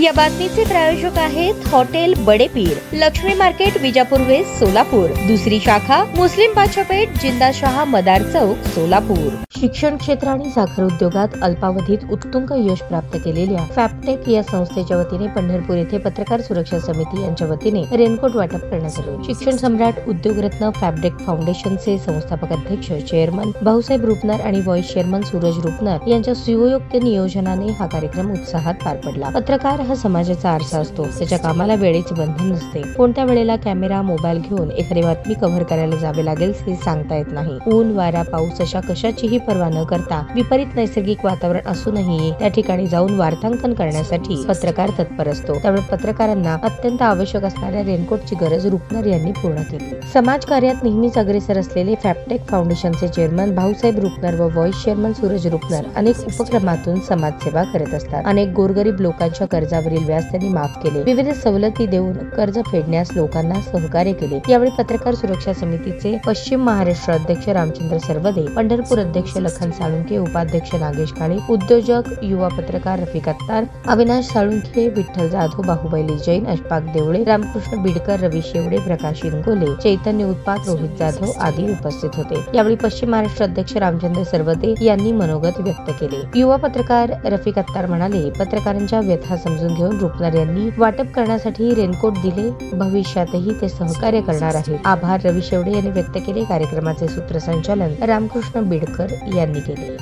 या बातमीचे प्रायोजक आहेत hotel Badepir, Laxmi market, Vijapur west, Solapur. दुसरी शाखा मुस्लिम बादशाहपेठ, जिंदाशाह मदार चौक, सोलापूर। शिक्षण क्षेत्र आणि साखर उद्योगात अल्पावधीत उत्तुंग यश प्राप्त केलेल्या फॅबटेक या संस्थेच्या वतीने पंढरपूर येथे पत्रकार सुरक्षा समिती यांच्या वतीने रेनकोट वाटप करण्यात आले। शिक्षण सम्राट उद्योगरत्न फॅबटेक फाउंडेशनचे संस्थापक अध्यक्ष चेअरमन भाऊसाहेब रुपनर आणि व्हाईस चेअरमन सूरज रुपनर यांच्या सुयोग्य नियोजनाने हा कार्यक्रम उत्साहात पार पडला। पत्रकार हा समाजाचा आरसा असतो। त्याच्या कामाला वेळेचे बंधन नसते। कोणत्या वेळेला कॅमेरा, मोबाईल घेऊन एखादी बातमी कव्हर करायला जावे लागेल हे सांगता येत नाही। ऊन, वारा, पाऊस अशा कशाचीही पर्वा न करता विपरीत नैसर्गिक वातावरण असूनही त्या ठिकाणी जाऊन वार्तांकन करण्यासाठी पत्रकार तत्पर असतो। त्यामुळे पत्रकारांना अत्यंत आवश्यक असणाऱ्या रेनकोटची गरज रुपनर यांनी पूर्ण केली। समाज कार्यात नेहमीच अग्रेसर असलेले फॅबटेक फाउंडेशनचे चेअरमन भाऊसाहेब रुपनर व व्हाईस चेअरमन सूरज रुपनर अनेक उपक्रमातून समाजसेवा करत असतात। अनेक गोरगरीब लोकांच्या कर्जावरील व्याज त्यांनी माफ केले। विविध सवलती देऊन कर्ज फेडण्यास लोकांना सहकार्य केले। यावेळी पत्रकार सुरक्षा समितीचे पश्चिम महाराष्ट्र अध्यक्ष रामचंद्र सरवदे, पंढरपूर अध्यक्ष लखन साळुंखे, उपाध्यक्ष नागेश काळे, उद्योजक युवा पत्रकार रफिक अत्तार, अविनाश साळुंखे, विठ्ठल जाधव, बाहुबली जैन, अशफाक देवळे, रामकृष्ण बिडकर, रवी शेवडे, प्रकाश इंगोले, चैतन्य उत्पात, रोहित जाधव आदी उपस्थित होते। यावेळी पश्चिम महाराष्ट्र अध्यक्ष रामचंद्र सरवदे यांनी मनोगत व्यक्त केले। युवा पत्रकार रफिक अत्तार म्हणाले, पत्रकारांच्या व्यथा समजून घेऊन रुपनर यांनी वाटप करण्यासाठी रेनकोट दिले। भविष्यातही ते सहकार्य करणार आहेत। आभार रवी शेवडे यांनी व्यक्त केले। कार्यक्रमाचे सूत्रसंचालन रामकृष्ण बिडकर यांनी केले।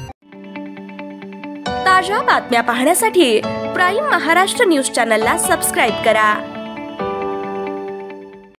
ताज्या बातम्या पाहण्यासाठी प्राईम महाराष्ट्र न्यूज चॅनलला सबस्क्राईब करा।